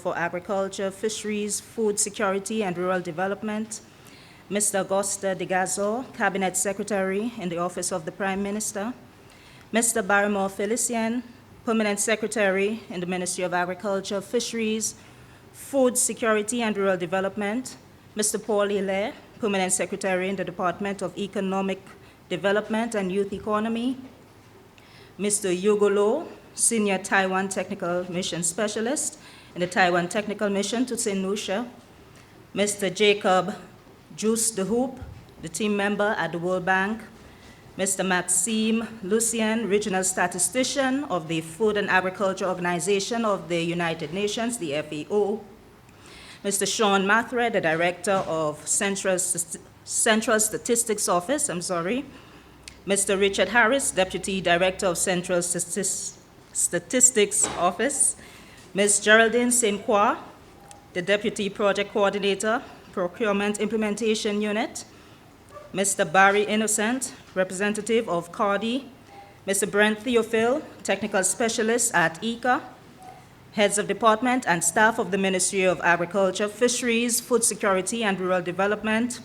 for Agriculture, Fisheries, Food Security, and Rural Development, Mr. Augusta de Gazo, Cabinet Secretary in the Office of the Prime Minister, Mr. Barrymore Felician, Permanent Secretary in the Ministry of Agriculture, Fisheries, Food Security, and Rural Development, Mr. Paul Hilaire, Permanent Secretary in the Department of Economic Development and Youth Economy, Mr. Hugo Lo, Senior Taiwan Technical Mission Specialist in the Taiwan Technical Mission to St. Lucia, Mr. Jacob Juice de Hoop, the team member at the World Bank, Mr. Maxime Lucien, Regional Statistician of the Food and Agriculture Organization of the United Nations, the FAO, Mr. Sean Mathre, the Director of Central Statistics Office, Mr. Richard Harris, Deputy Director of Central Statistics Office, Ms. Geraldine St. Croix, the Deputy Project Coordinator, Procurement Implementation Unit, Mr. Barry Innocent, representative of CARDI, Mr. Brent Theophil, technical specialist at ICA, heads of department and staff of the Ministry of Agriculture, Fisheries, Food Security, and Rural Development,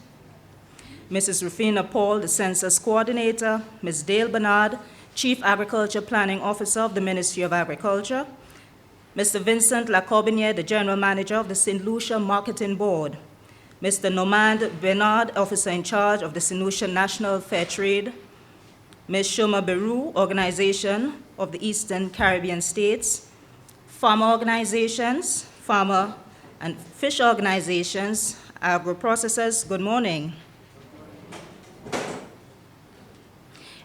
Mrs. Rufina Paul, the census coordinator, Ms. Dale Bernard, Chief Agriculture Planning Officer of the Ministry of Agriculture, Mr. Vincent Lacobinier, the General Manager of the St. Lucia Marketing Board, Mr. Normand Bernard, Officer in Charge of the St. Lucia National Fair Trade, Ms. Shoma Beru, Organization of the Eastern Caribbean States, farmer organizations, farmer and fish organizations, agro-processors, good morning.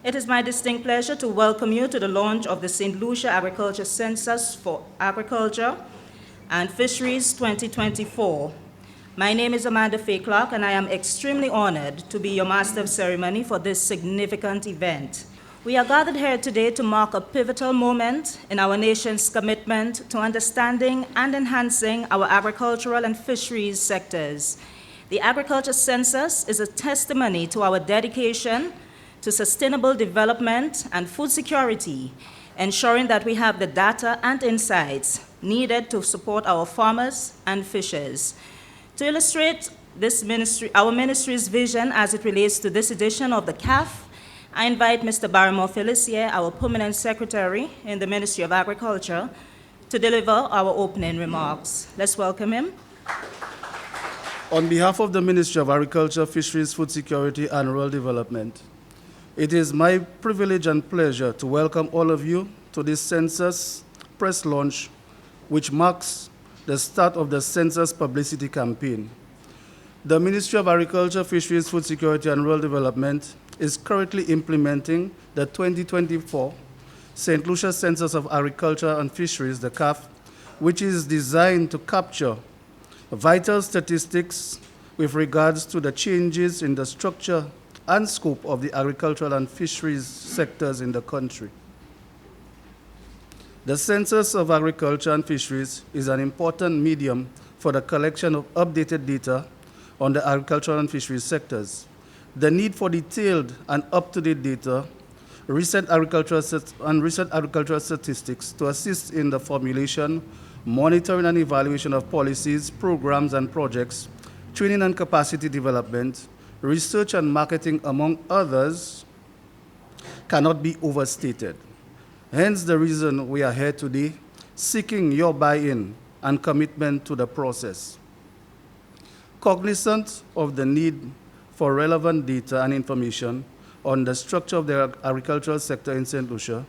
It is my distinct pleasure to welcome you to the launch of the St. Lucia Agriculture Census for Agriculture and Fisheries 2024. My name is Amanda Faye Clark, and I am extremely honored to be your Master of Ceremony for this significant event. We are gathered here today to mark a pivotal moment in our nation's commitment to understanding and enhancing our agricultural and fisheries sectors. The Agriculture Census is a testimony to our dedication to sustainable development and food security, ensuring that we have the data and insights needed to support our farmers and fishers. To illustrate our ministry's vision as it relates to this edition of the CAF, I invite Mr. Barrymore Felicier, our Permanent Secretary in the Ministry of Agriculture, to deliver our opening remarks. Let's welcome him. On behalf of the Ministry of Agriculture, Fisheries, Food Security, and Rural Development, it is my privilege and pleasure to welcome all of you to this census press launch, which marks the start of the census publicity campaign. The Ministry of Agriculture, Fisheries, Food Security, and Rural Development is currently implementing the 2024 St. Lucia Census of Agriculture and Fisheries, the CAF, which is designed to capture vital statistics with regards to the changes in the structure and scope of the agricultural and fisheries sectors in the country. The Census of Agriculture and Fisheries is an important medium for the collection of updated data on the agricultural and fisheries sectors. The need for detailed and up-to-date data, recent agricultural statistics to assist in the formulation, monitoring and evaluation of policies, programs and projects, training and capacity development, research and marketing, among others, cannot be overstated. Hence the reason we are here today, seeking your buy-in and commitment to the process. Cognizant of the need for relevant data and information on the structure of the agricultural sector in St. Lucia,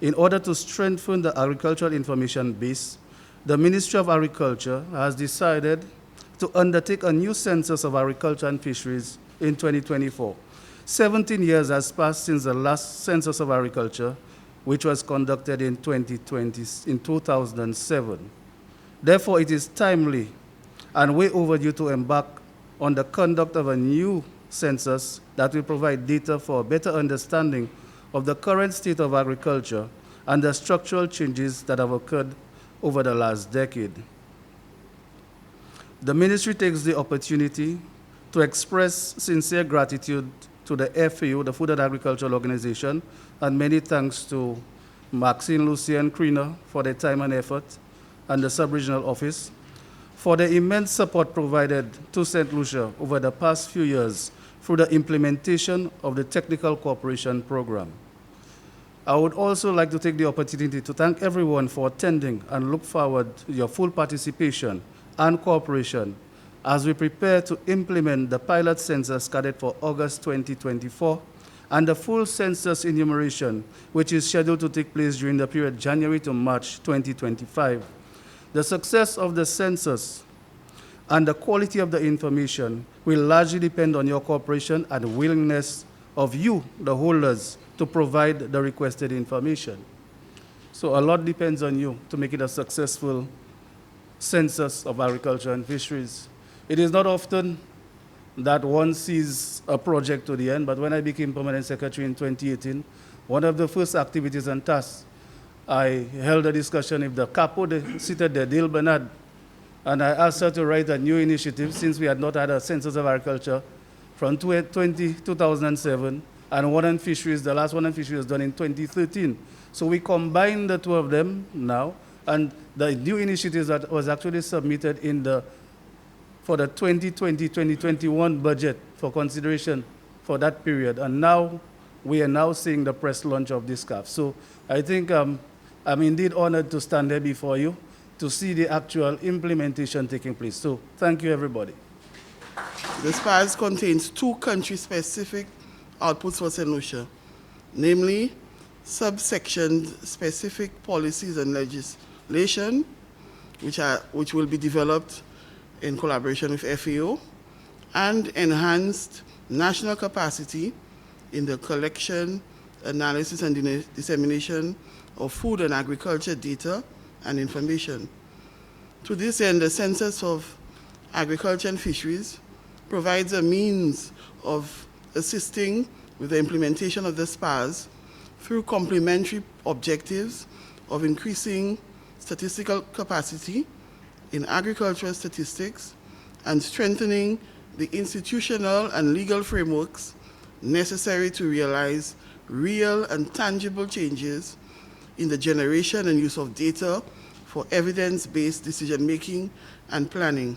in order to strengthen the agricultural information base, the Ministry of Agriculture has decided to undertake a new census of agriculture and fisheries in 2024. 17 years has passed since the last census of agriculture, which was conducted in 2007. Therefore, it is timely and way overdue to embark on the conduct of a new census that will provide data for a better understanding of the current state of agriculture and the structural changes that have occurred over the last decade. The ministry takes the opportunity to express sincere gratitude to the FAO, the Food and Agricultural Organization, and many thanks to Maxine, Lucy, and Krina for their time and effort, and the Sub-Regional Office, for the immense support provided to St. Lucia over the past few years through the implementation of the Technical Cooperation Program. I would also like to take the opportunity to thank everyone for attending and look forward to your full participation and cooperation as we prepare to implement the pilot census scheduled for August 2024 and the full census enumeration, which is scheduled to take place during the period January to March 2025. The success of the census and the quality of the information will largely depend on your cooperation and willingness of you, the holders, to provide the requested information. So a lot depends on you to make it a successful census of agriculture and fisheries. It is not often that one sees a project to the end, but when I became permanent secretary in 2018, one of the first activities and tasks, I held a discussion with the capo seated there, Dale Bernard, and I asked her to write a new initiative since we had not had a census of agriculture from 2007, and one on fisheries, the last one on fisheries was done in 2013. So we combined the two of them now, and the new initiatives that was actually submitted for the 2020-2021 budget for consideration for that period. And now we are now seeing the press launch of this CAF. So I think I'm indeed honored to stand here before you to see the actual implementation taking place. So thank you, everybody. The SPAS contains two country-specific outputs for St. Lucia, namely subsection-specific policies and legislation, which will be developed in collaboration with FAO, and enhanced national capacity in the collection, analysis, and dissemination of food and agriculture data and information. To this end, the Census of Agriculture and Fisheries provides a means of assisting with the implementation of the SPAS through complementary objectives of increasing statistical capacity in agricultural statistics and strengthening the institutional and legal frameworks necessary to realize real and tangible changes in the generation and use of data for evidence-based decision-making and planning.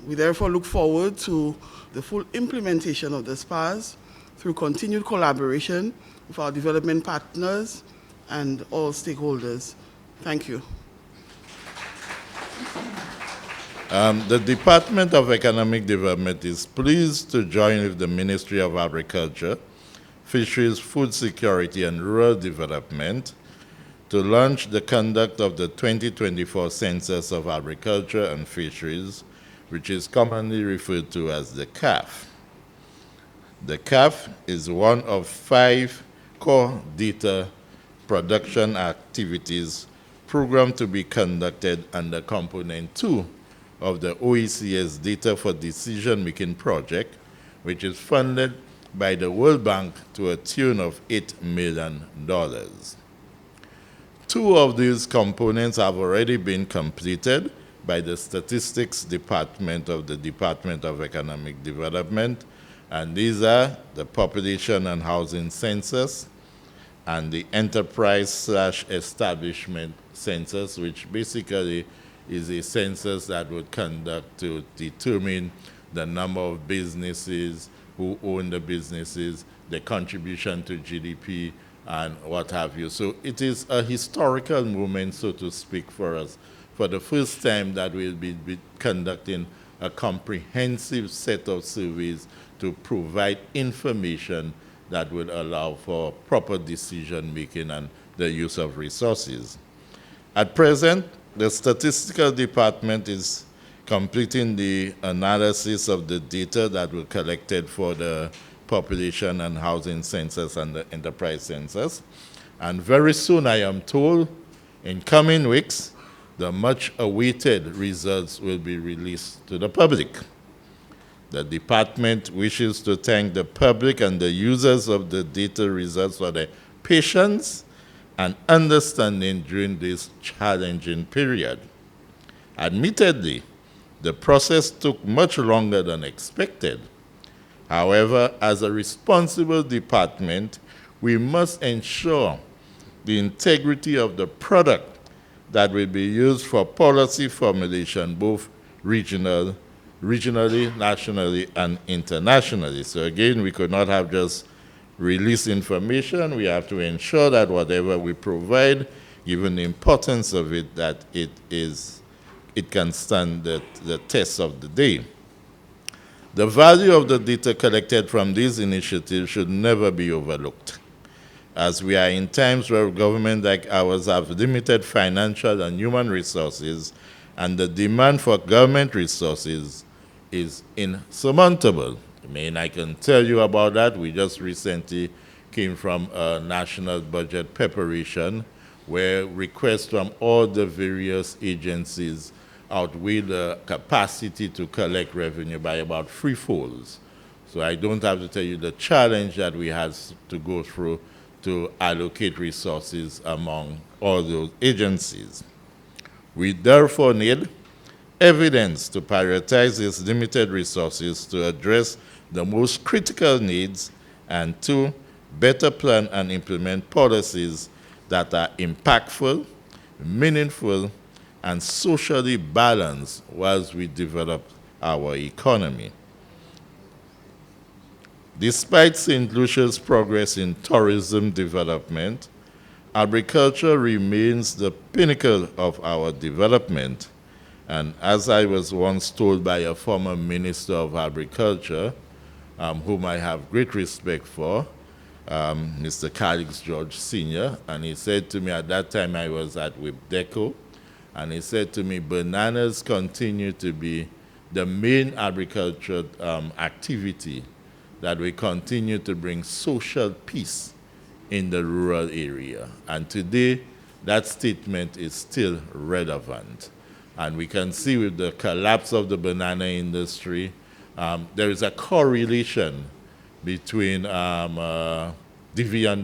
We therefore look forward to the full implementation of the SPAS through continued collaboration with our development partners and all stakeholders. Thank you. The Department of Economic Development is pleased to join with the Ministry of Agriculture, Fisheries, Food Security, and Rural Development to launch the conduct of the 2024 Census of Agriculture and Fisheries, which is commonly referred to as the CAF. The CAF is one of 5 core data production activities programmed to be conducted under Component 2 of the OECS Data for Decision-Making project, which is funded by the World Bank to a tune of $8 million. 2 of these components have already been completed by the Statistics Department of the Department of Economic Development, and these are the Population and Housing Census and the Enterprise/Establishment Census, which basically is a census that would conduct to determine the number of businesses, who own the businesses, the contribution to GDP, and what have you. So it is a historical moment, so to speak, for us. For the first time that we'll be conducting a comprehensive set of surveys to provide information that will allow for proper decision-making and the use of resources. At present, the Statistical Department is completing the analysis of the data that were collected for the Population and Housing Census and the Enterprise Census. And very soon, I am told, in coming weeks, the much-awaited results will be released to the public. The department wishes to thank the public and the users of the data results for their patience and understanding during this challenging period. Admittedly, the process took much longer than expected. However, as a responsible department, we must ensure the integrity of the product that will be used for policy formulation, both regionally, nationally, and internationally. So again, we could not have just released information. We have to ensure that whatever we provide, given the importance of it, that it can stand the test of the day. The value of the data collected from these initiatives should never be overlooked, as we are in times where governments like ours have limited financial and human resources, and the demand for government resources is insurmountable. I can tell you about that. We just recently came from a national budget preparation where requests from all the various agencies outweigh the capacity to collect revenue by about threefolds. So I don't have to tell you the challenge that we had to go through to allocate resources among all those agencies. We therefore need evidence to prioritize these limited resources to address the most critical needs, and 2, better plan and implement policies that are impactful, meaningful, and socially balanced whilst we develop our economy. Despite St. Lucia's progress in tourism development, agriculture remains the pinnacle of our development. And as I was once told by a former Minister of Agriculture, whom I have great respect for, Mr. Calix George Sr., and he said to me at that time I was at WIPDECO, and he said to me, bananas continue to be the main agricultural activity that will continue to bring social peace in the rural area. And today, that statement is still relevant. And we can see with the collapse of the banana industry, there is a correlation between deviant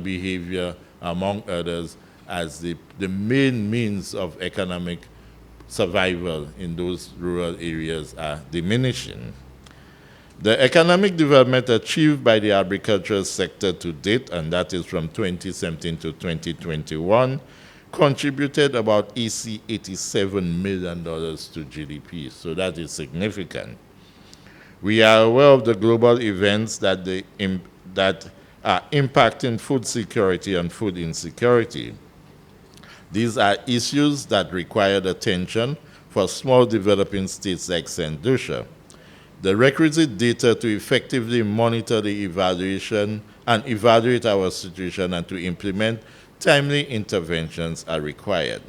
behavior, among others, as the main means of economic survival in those rural areas are diminishing. The economic development achieved by the agricultural sector to date, and that is from 2017 to 2021, contributed about $87 million to GDP, so that is significant. We are aware of the global events that are impacting food security and food insecurity. These are issues that required attention for small developing states like St. Lucia. The requisite data to effectively monitor the evaluation and evaluate our situation and to implement timely interventions are required.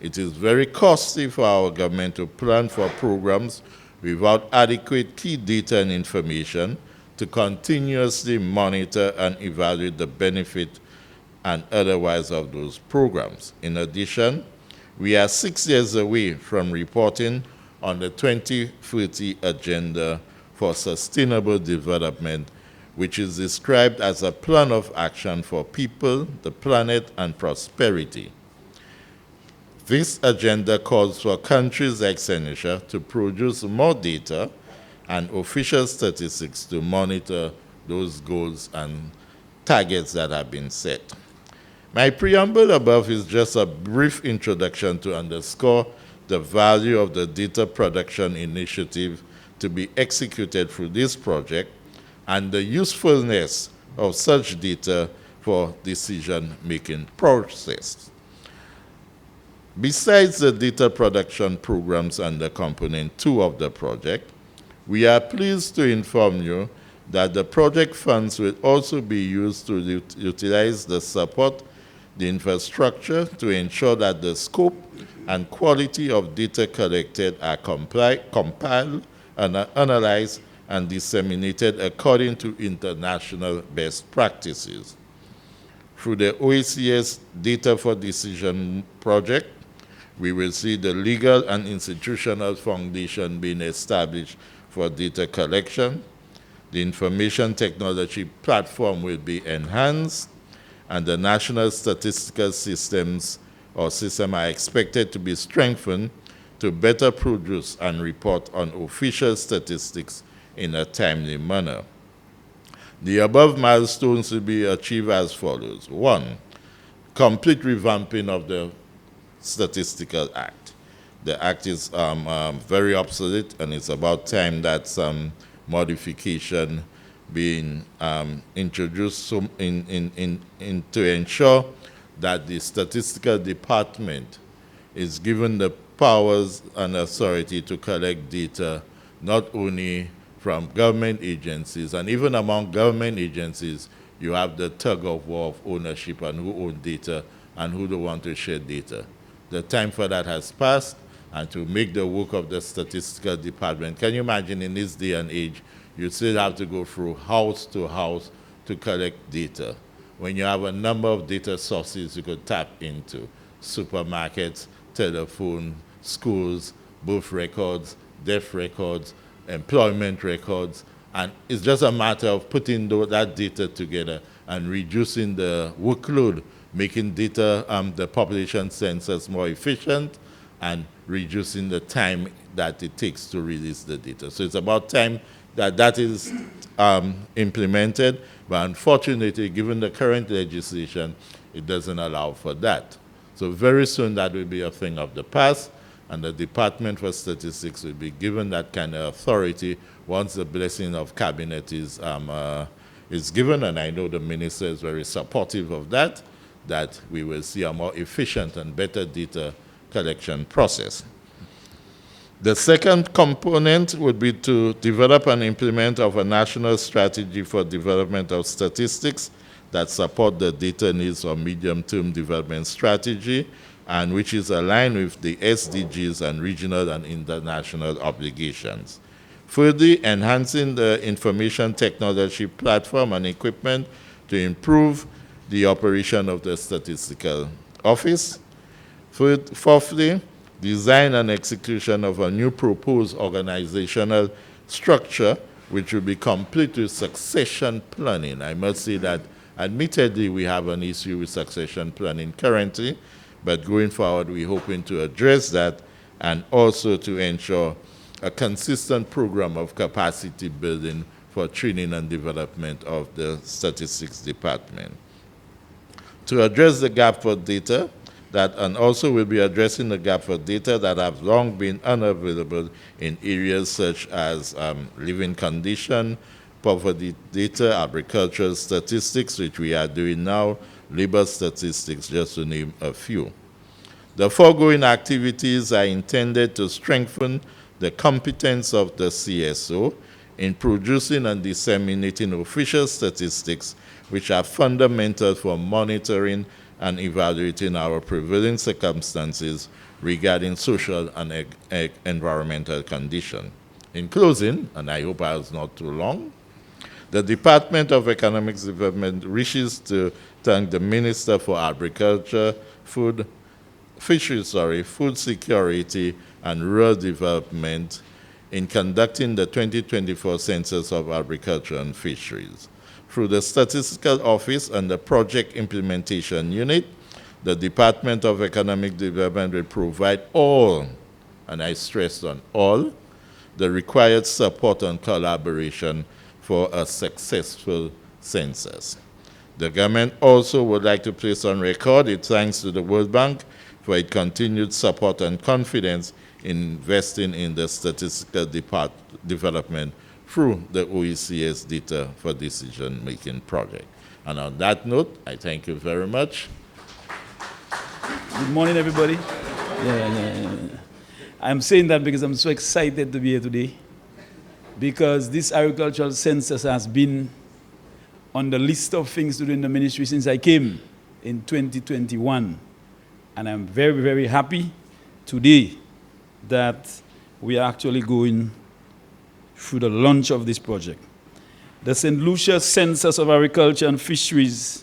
It is very costly for our government to plan for programs without adequate key data and information to continuously monitor and evaluate the benefit and otherwise of those programs. In addition, we are 6 years away from reporting on the 2030 Agenda for Sustainable Development, which is described as a plan of action for people, the planet, and prosperity. This agenda calls for countries like St. Lucia to produce more data and official statistics to monitor those goals and targets that have been set. My preamble above is just a brief introduction to underscore the value of the data production initiative to be executed through this project and the usefulness of such data for decision-making process. Besides the data production programs under Component 2 of the project, we are pleased to inform you that the project funds will also be used to utilize the support, the infrastructure to ensure that the scope and quality of data collected are compiled and analyzed and disseminated according to international best practices. Through the OECS Data for Decision project, we will see the legal and institutional foundation being established for data collection. The information technology platform will be enhanced, and the national statistical systems or system are expected to be strengthened to better produce and report on official statistics in a timely manner. The above milestones will be achieved as follows. 1, complete revamping of the Statistical Act. The act is very obsolete, and it's about time that some modification being introduced to ensure that the statistical department is given the powers and authority to collect data not only from government agencies, and even among government agencies, you have the tug of war of ownership and who owns data and who don't want to share data. The time for that has passed, and to make the work of the statistical department, can you imagine in this day and age, you still have to go through house to house to collect data. When you have a number of data sources you could tap into, supermarkets, telephone, schools, birth records, death records, employment records, and it's just a matter of putting that data together and reducing the workload, making data, the population census more efficient, and reducing the time that it takes to release the data. So it's about time that that is implemented, but unfortunately, given the current legislation, it doesn't allow for that. So very soon that will be a thing of the past, and the Department for Statistics will be given that kind of authority once the blessing of cabinet is given, and I know the minister is very supportive of that we will see a more efficient and better data collection process. The second component would be to develop and implement of a national strategy for development of statistics that support the data needs of medium-term development strategy, and which is aligned with the SDGs and regional and international obligations. Further, enhancing the information technology platform and equipment to improve the operation of the statistical office. Fourthly, design and execution of a new proposed organizational structure, which will be complete with succession planning. I must say that admittedly we have an issue with succession planning currently, but going forward we're hoping to address that and also to ensure a consistent program of capacity building for training and development of the statistics department. To address the gap for data, and also will be addressing the gap for data that have long been unavailable in areas such as living condition, poverty data, agricultural statistics, which we are doing now, labor statistics, just to name a few. The foregoing activities are intended to strengthen the competence of the CSO in producing and disseminating official statistics, which are fundamental for monitoring and evaluating our prevailing circumstances regarding social and environmental conditions. In closing, and I hope I was not too long, the Department of Economic Development wishes to thank the Minister for Agriculture, Fisheries, Food Security and Rural Development in conducting the 2024 Census of Agriculture and Fisheries. Through the Statistical Office and the Project Implementation Unit, the Department of Economic Development will provide all, and I stress on all, the required support and collaboration for a successful census. The government also would like to place on record its thanks to the World Bank for its continued support and confidence in investing in the statistical development through the OECS Data for Decision-Making project. And on that note, I thank you very much. Good morning, everybody. I'm saying that because I'm so excited to be here today, because this agricultural census has been on the list of things to do in the ministry since I came in 2021. And I'm very, very happy today that we are actually going through the launch of this project. The St. Lucia Census of Agriculture and Fisheries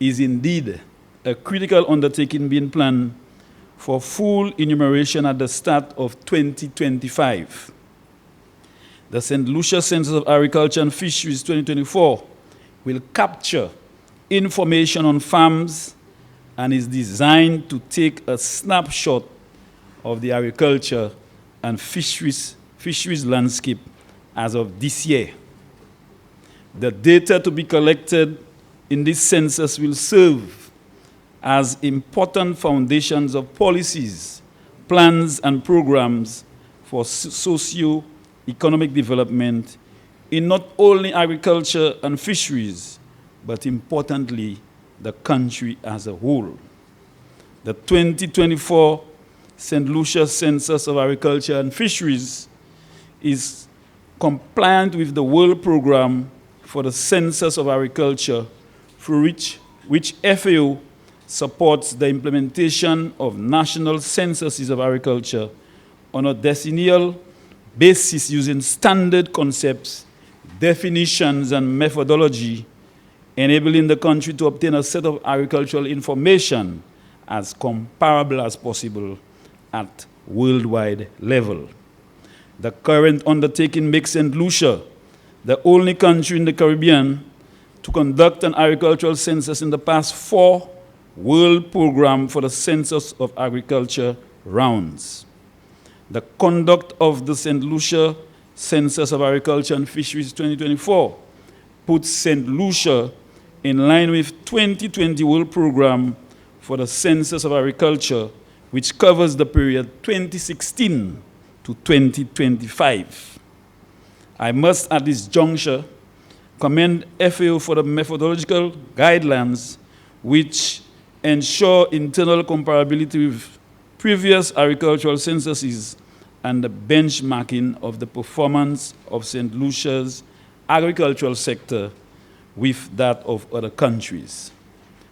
is indeed a critical undertaking being planned for full enumeration at the start of 2025. The St. Lucia Census of Agriculture and Fisheries 2024 will capture information on farms and is designed to take a snapshot of the agriculture and fisheries landscape as of this year. The data to be collected in this census will serve as important foundations of policies, plans and programs for socio-economic development in not only agriculture and fisheries, but importantly, the country as a whole. The 2024 St. Lucia Census of Agriculture and Fisheries is compliant with the World Program for the Census of Agriculture, through which FAO supports the implementation of national censuses of agriculture on a decennial basis using standard concepts, definitions, and methodology, enabling the country to obtain a set of agricultural information as comparable as possible at worldwide level. The current undertaking makes St. Lucia the only country in the Caribbean to conduct an agricultural census in the past 4 World Program for the Census of Agriculture rounds. The conduct of the St. Lucia Census of Agriculture and Fisheries 2024 puts St. Lucia in line with 2020 World Program for the Census of Agriculture, which covers the period 2016 to 2025. I must, at this juncture, commend FAO for the methodological guidelines which ensure internal comparability with previous agricultural censuses and the benchmarking of the performance of St. Lucia's agricultural sector with that of other countries.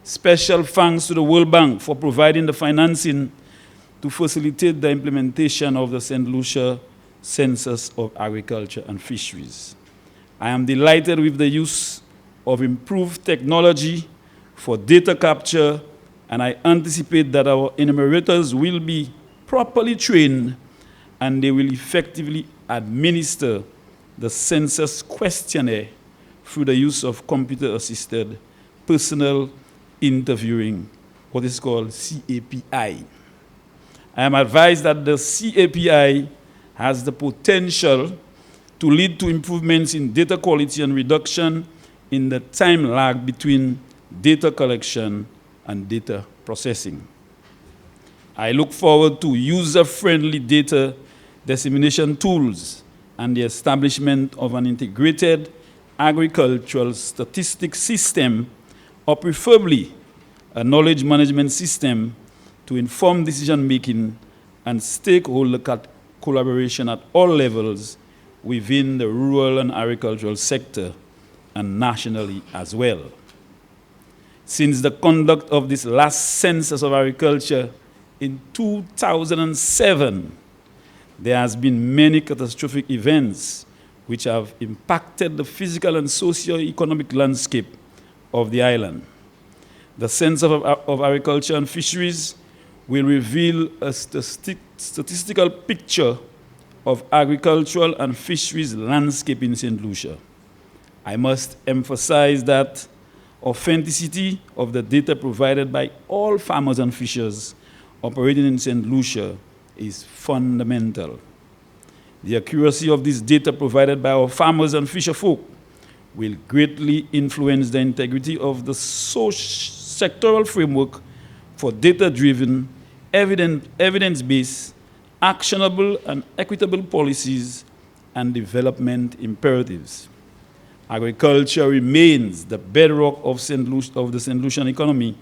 Special thanks to the World Bank for providing the financing to facilitate the implementation of the St. Lucia Census of Agriculture and Fisheries. I am delighted with the use of improved technology for data capture, and I anticipate that our enumerators will be properly trained and they will effectively administer the census questionnaire through the use of computer-assisted personal interviewing, what is called CAPI. I am advised that the CAPI has the potential to lead to improvements in data quality and reduction in the time lag between data collection and data processing. I look forward to user-friendly data dissemination tools and the establishment of an integrated agricultural statistics system, or preferably a knowledge management system to inform decision-making and stakeholder collaboration at all levels within the rural and agricultural sector and nationally as well. Since the conduct of this last census of agriculture in 2007, there has been many catastrophic events which have impacted the physical and socio-economic landscape of the island. The Census of Agriculture and Fisheries will reveal a statistical picture of agricultural and fisheries landscape in St. Lucia. I must emphasize that authenticity of the data provided by all farmers and fishers operating in St. Lucia is fundamental. The accuracy of this data provided by our farmers and fisherfolk will greatly influence the integrity of the sectoral framework for data-driven, evidence-based, actionable and equitable policies and development imperatives. Agriculture remains the bedrock of the St. Lucian economy,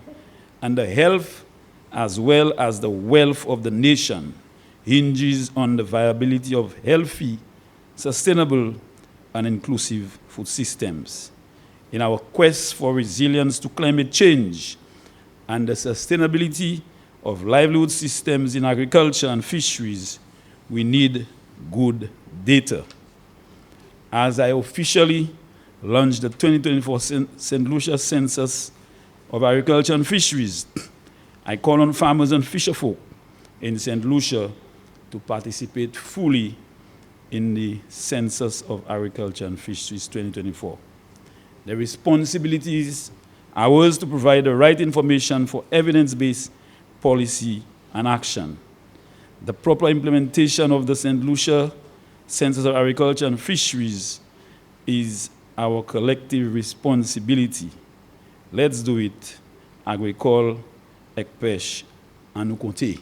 and the health as well as the wealth of the nation hinges on the viability of healthy, sustainable, and inclusive food systems. In our quest for resilience to climate change and the sustainability of livelihood systems in agriculture and fisheries, we need good data. As I officially launch the 2024 St. Lucia Census of Agriculture and Fisheries, I call on farmers and fisherfolk in St. Lucia to participate fully in the Census of Agriculture and Fisheries 2024. The responsibilities are ours to provide the right information for evidence-based policy and action. The proper implementation of the St. Lucia Census of Agriculture and Fisheries is our collective responsibility. Let's do it. Agricole, Ekpesh, and Nukonte.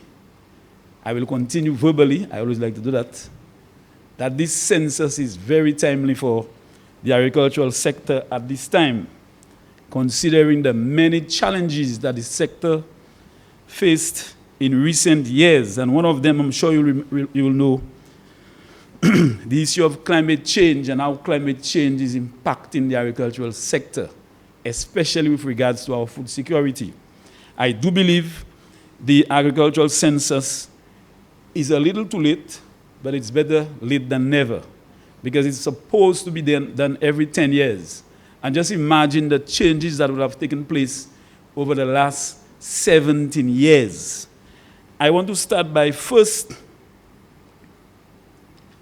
I will continue verbally, I always like to do that this census is very timely for the agricultural sector at this time, considering the many challenges that the sector faced in recent years. And one of them, I'm sure you will know, the issue of climate change and how climate change is impacting the agricultural sector, especially with regards to our food security. I do believe the agricultural census is a little too late, but it's better late than never, because it's supposed to be done every 10 years. And just imagine the changes that would have taken place over the last 17 years. I want to start by first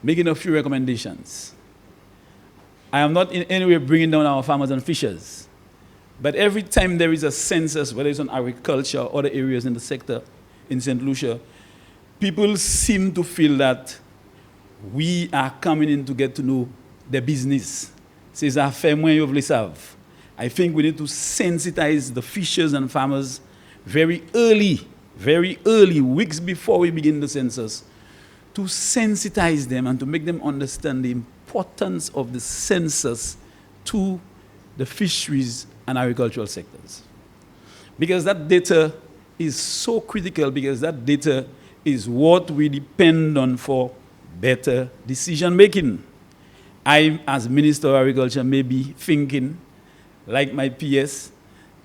making a few recommendations. I am not in any way bringing down our farmers and fishers, but every time there is a census, whether it's on agriculture or other areas in the sector in St. Lucia, people seem to feel that we are coming in to get to know the business. C'est à faire moins vous voulez savent. I think we need to sensitize the fishers and farmers very early, weeks before we begin the census, to sensitize them and to make them understand the importance of the census to the fisheries and agricultural sectors. Because that data is so critical, because that data is what we depend on for better decision making. I, as Minister of Agriculture, may be thinking, like my PS,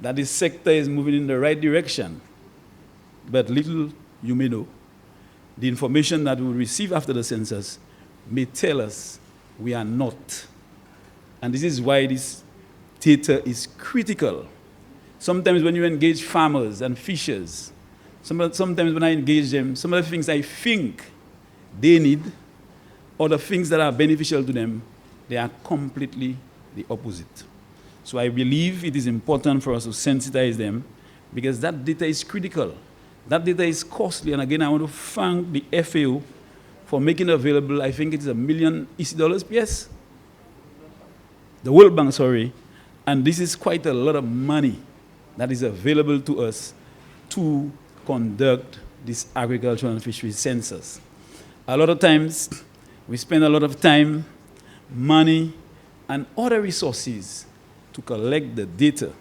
that the sector is moving in the right direction. But little you may know, the information that we receive after the census may tell us we are not. And this is why this data is critical. Sometimes when you engage farmers and fishers, sometimes when I engage them, some of the things I think they need or the things that are beneficial to them, they are completely the opposite. So I believe it is important for us to sensitize them, because that data is critical. That data is costly. And again, I want to thank the FAO for making available, I think it's $1 million EC, yes? The World Bank, sorry. And this is quite a lot of money that is available to us to conduct this agricultural and fisheries census. A lot of times, we spend a lot of time, money, and other resources to collect the data.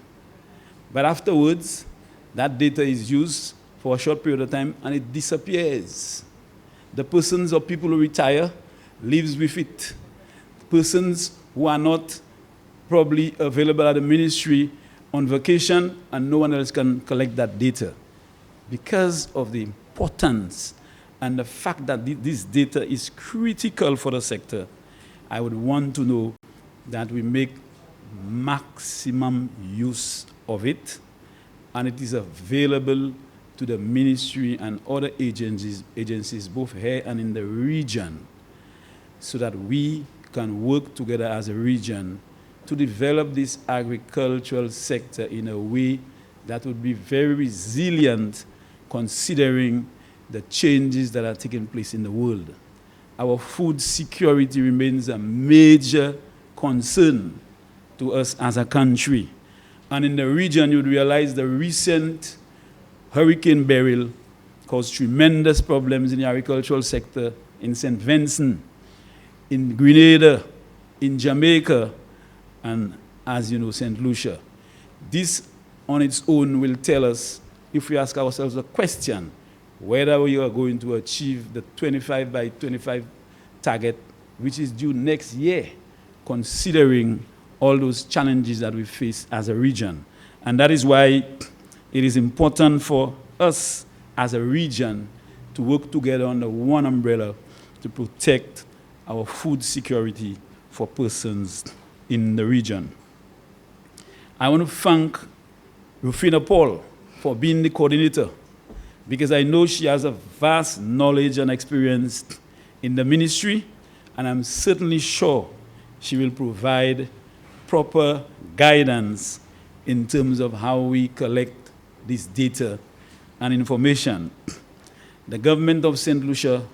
But afterwards, that data is used for a short period of time and it disappears. The persons or people who retire lives with it. Persons who are not probably available at the ministry on vacation, and no one else can collect that data. Because of the importance and the fact that this data is critical for the sector, I would want to know that we make maximum use of it, and it is available to the ministry and other agencies both here and in the region, so that we can work together as a region to develop this agricultural sector in a way that would be very resilient, considering the changes that are taking place in the world. Our food security remains a major concern to us as a country. And in the region, you would realize the recent Hurricane Beryl caused tremendous problems in the agricultural sector in St. Vincent, in Grenada, in Jamaica, and, as you know, St. Lucia. This on its own will tell us, if we ask ourselves a question, whether we are going to achieve the 25 by 25 target, which is due next year, considering all those challenges that we face as a region. And that is why it is important for us as a region to work together under one umbrella to protect our food security for persons in the region. I want to thank Rufina Paul for being the coordinator, because I know she has a vast knowledge and experience in the ministry, and I'm certainly sure she will provide proper guidance in terms of how we collect this data and information. The government of St. Lucia,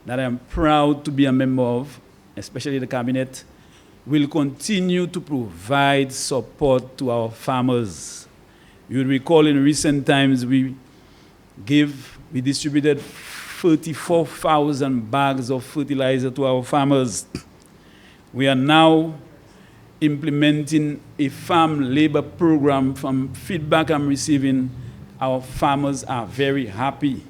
that I am proud to be a member of, especially the cabinet, will continue to provide support to our farmers. You will recall in recent times we distributed 34,000 bags of fertilizer to our farmers. We are now implementing a farm labor program. From feedback I'm receiving, our farmers are very happy.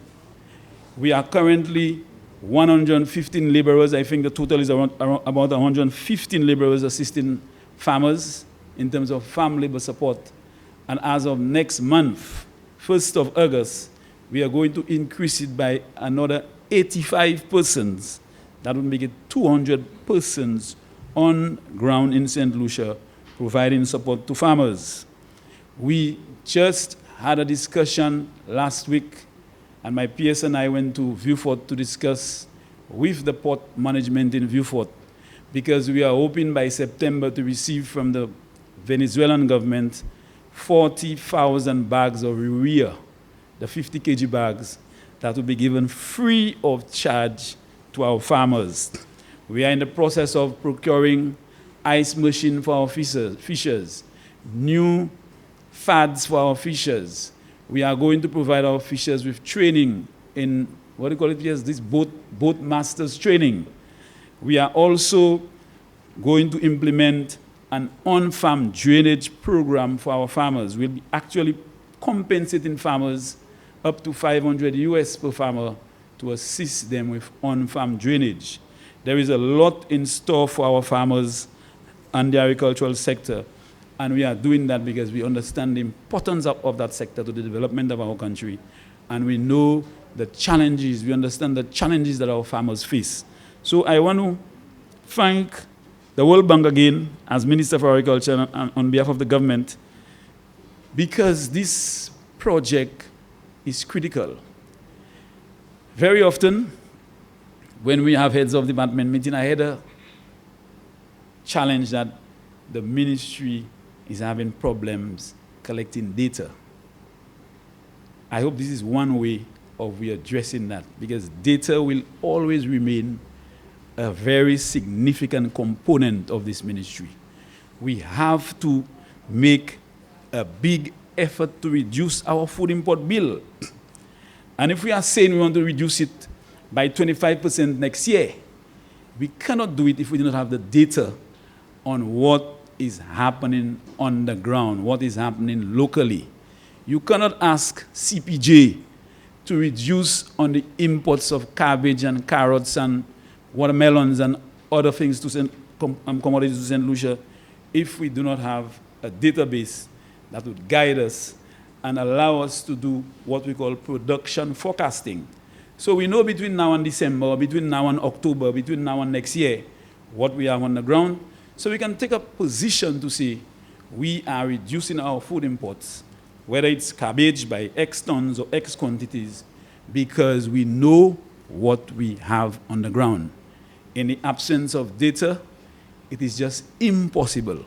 We are currently 115 laborers. I think the total is around about 115 laborers assisting farmers in terms of farm labor support. And as of next month, 1st of August, we are going to increase it by another 85 persons. That would make it 200 persons on ground in St. Lucia providing support to farmers. We just had a discussion last week, and my PS and I went to Vieux-Fort to discuss with the port management in Vieux-Fort, because we are hoping by September to receive from the Venezuelan government 40,000 bags of urea, the 50 kg bags that will be given free of charge to our farmers. We are in the process of procuring ice machine for our fishers, new fads for our fishers. We are going to provide our fishers with training in, what do you call it? Yes, this boat masters training. We are also going to implement an on-farm drainage program for our farmers. We'll be actually compensating farmers up to 500 US per farmer to assist them with on-farm drainage. There is a lot in store for our farmers and the agricultural sector, and we are doing that because we understand the importance of that sector to the development of our country, and we know the challenges, we understand the challenges that our farmers face. So I want to thank the World Bank again, as Minister for Agriculture and on behalf of the government, because this project is critical. Very often, when we have heads of department meeting, I had a challenge that the ministry is having problems collecting data. I hope this is one way of we addressing that, because data will always remain a very significant component of this ministry. We have to make a big effort to reduce our food import bill. And if we are saying we want to reduce it by 25% next year, we cannot do it if we do not have the data on what is happening on the ground, what is happening locally. You cannot ask CPJ to reduce on the imports of cabbage and carrots and watermelons and other things to commodities to St. Lucia if we do not have a database that would guide us and allow us to do what we call production forecasting. So we know between now and December, between now and October, between now and next year, what we have on the ground, so we can take a position to say we are reducing our food imports, whether it's cabbage by X tons or X quantities, because we know what we have on the ground. In the absence of data, it is just impossible.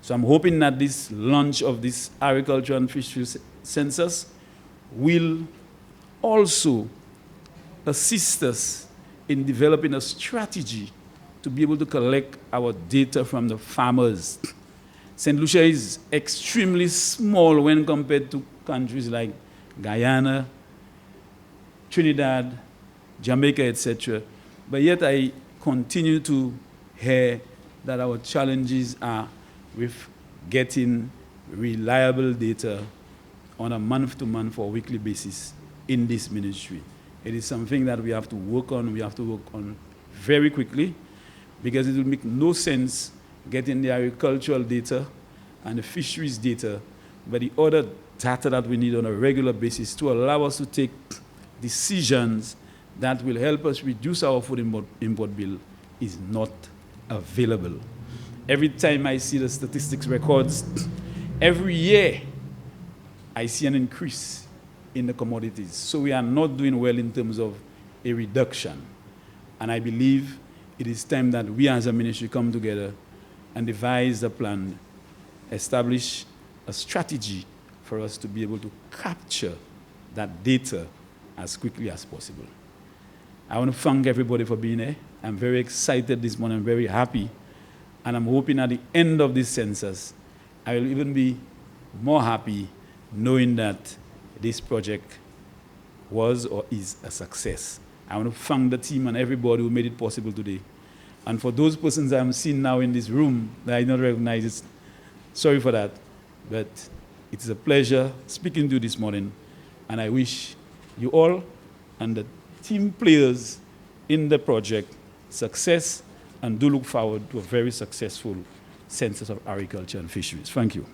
So I'm hoping that this launch of this agriculture and fisheries census will also assist us in developing a strategy to be able to collect our data from the farmers. St. Lucia is extremely small when compared to countries like Guyana, Trinidad, Jamaica, etc. But yet I continue to hear that our challenges are with getting reliable data on a month-to-month or weekly basis in this ministry. It is something that we have to work on. We have to work on very quickly, because it will make no sense getting the agricultural data and the fisheries data, but the other data that we need on a regular basis to allow us to take decisions that will help us reduce our food import bill is not available. Every time I see the statistics records, every year I see an increase in the commodities. So we are not doing well in terms of a reduction. And I believe it is time that we as a ministry come together and devise a plan, establish a strategy for us to be able to capture that data as quickly as possible. I want to thank everybody for being here. I'm very excited this morning. I'm very happy. And I'm hoping at the end of this census, I will even be more happy knowing that this project was or is a success. I want to thank the team and everybody who made it possible today. And for those persons I'm seeing now in this room that I don't recognize, it, sorry for that. But it is a pleasure speaking to you this morning. And I wish you all and the team players in the project success, and do look forward to a very successful Census of Agriculture and Fisheries. Thank you.